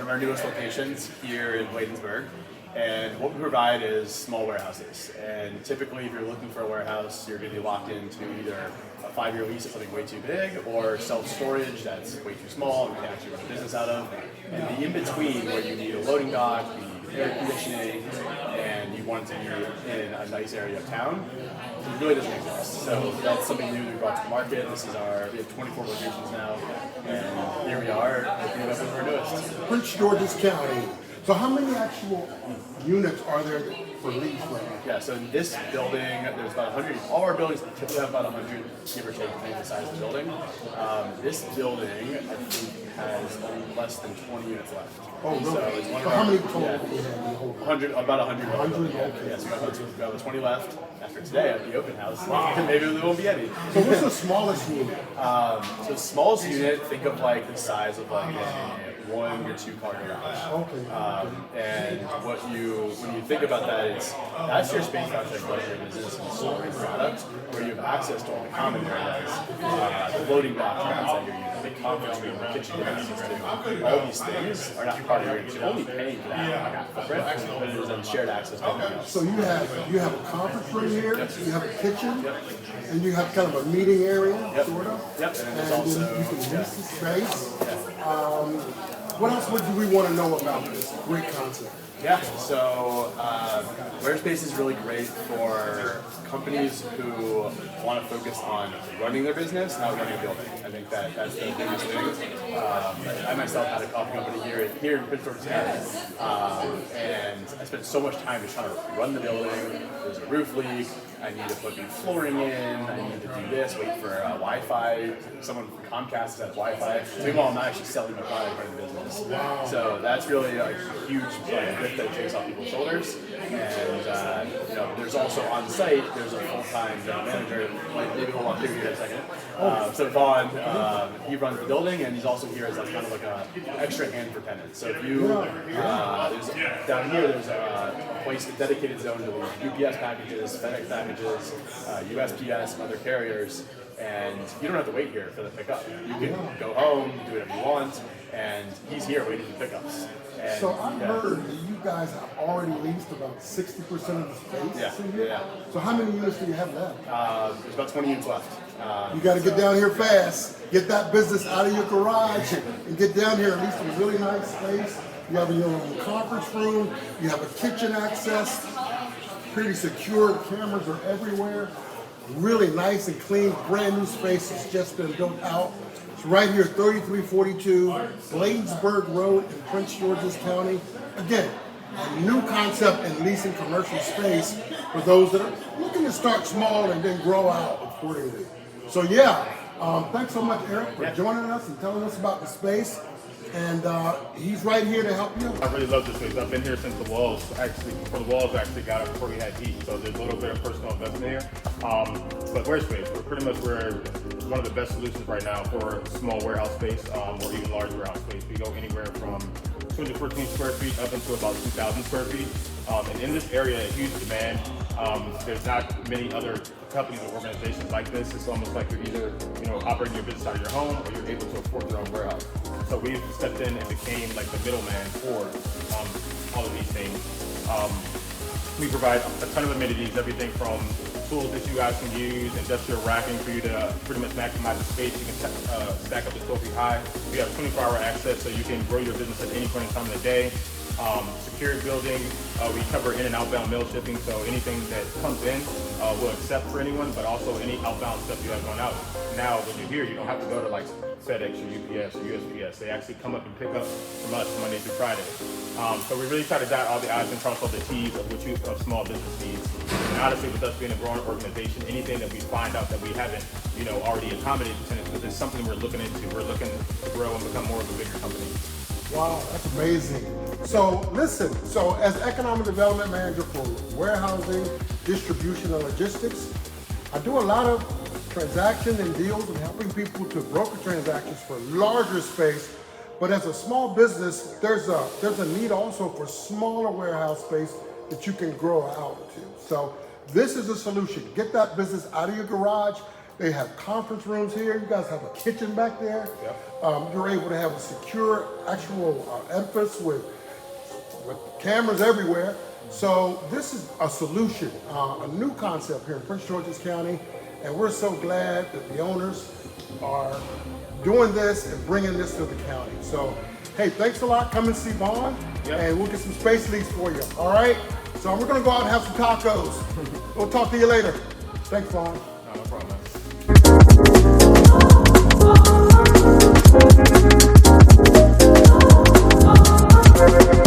of our newest locations here in Bladensburg. And what we provide is small warehouses. And typically, if you're looking for a warehouse, you're going to be locked into either a 5-year lease of something way too big, or self-storage that's way too small and you can't actually run a business out of. And the in-between, where you need a loading dock, you need air conditioning, and you want it to be in a nice area of town, it really doesn't exist. So that's something new that we brought to the market. We have 24 locations now, and here we are looking at our newest. Prince George's County. So how many actual units are there for lease right now? Yeah, so in this building, there's about 100. All our buildings typically have about 100, give or take, depending on the size of the building. This building, I think, has less than 20 units left. Oh, really? So it's one of how our, many total yeah, do you have in the whole? 100, about 100. 100, Yeah, okay. yeah, so we have 20 left after today at the open house. Maybe there won't be any. So what's the smallest unit? So the smallest unit, think of like the size of like a 1 or 2 car garage. Okay. And when you think about that, that's your space outside of your business and storing product, where you have access to all the common areas, the loading dock outside your unit, the conference room, the kitchen, you have access to. All these things are not part of your unit. You're only paying for that footprint, but it is on shared access to everything else. So you have a conference room here, you have a kitchen, and you have kind of a meeting area, sort of. Yep, and then there's And also then you can lease the space. What else do we want to know about this great concept? Yeah, so Squarespace is really great for companies who want to focus on running their business, not running a building. I think that's the biggest thing. I myself had a coffee company here in Prince George's County, and I spent so much time just trying to run the building. There's a roof leak. I need to put new flooring in. I need to do this. Wait for Wi-Fi. Someone from Comcast has Wi-Fi. So meanwhile, I'm not actually selling my product running the business. Wow. So that's really a huge lift that takes off people's shoulders. And there's also on site. There's a full-time general manager. Maybe we'll walk through here in a second. So Vaughn, he runs the building, and he's also here as kind of like a extra hand for tenants. So if you down here, there's a place, a dedicated zone to the UPS packages, FedEx packages, USPS, and other carriers. And you don't have to wait here for the pickup. You can go home, do whatever you want, and he's here waiting for pickups. And, So I heard that you guys have already leased about 60% of the space in here. Yeah. So how many units do you have left? There's about 20 units left. You got to get down here fast. Get that business out of your garage and get down here at least a really nice space. You have your own conference room. You have a kitchen access. Pretty secure. Cameras are everywhere. Really nice and clean. Brand new space has just been built out. It's right here, 3342 Bladensburg Road in Prince George's County. Again, a new concept in leasing commercial space for those that are looking to start small and then grow out accordingly. So thanks so much, Eric, for joining us and telling us about the space. And he's right here to help you. I really love this place. I've been here since the walls actually got up before we had heat. So there's a little bit of personal investment here. But Squarespace, we're one of the best solutions right now for small warehouse space or even large warehouse space. We go anywhere from 214 square feet up into about 2,000 square feet. And in this area, a huge demand. There's not many other companies or organizations like this. It's almost like you're either operating your business out of your home or you're able to afford your own warehouse. So we've stepped in and became like the middleman for all of these things. We provide a ton of amenities, everything from tools that you guys can use, industrial racking for you to pretty much maximize the space. You can stack up to 12 feet high. We have 24-hour access, so you can grow your business at any point in time of the day. Secured building, we cover in and outbound mail shipping, so anything that comes in we'll accept for anyone, but also any outbound stuff you have going out. Now, when you're here, you don't have to go to like FedEx or UPS or USPS. They actually come up and pick up from us Monday through Friday. So we really try to dot all the I's and cross all the T's of small business needs. And honestly, with us being a growing organization, anything that we find out that we haven't, already accommodated tenants, because it's something we're looking into. We're looking to grow and become more of a bigger company. Wow, that's amazing. So listen, as Economic Development Manager for Warehousing, Distribution, and Logistics, I do a lot of transactions and deals and helping people to broker transactions for larger space. But as a small business, there's a need also for smaller warehouse space that you can grow out to. So this is a solution. Get that business out of your garage They have conference rooms here. You guys have a kitchen back there. Yep. You're able to have a secure actual edifice with cameras everywhere. So this is a solution, a new concept here in Prince George's County, and we're so glad that the owners are doing this and bringing this to the county. So, hey, thanks a lot. Come and see Vaughn, and we'll get some space lease for you. All right? So we're gonna go out and have some tacos. We'll talk to you later. Thanks, Vaughn. No problem. Oh,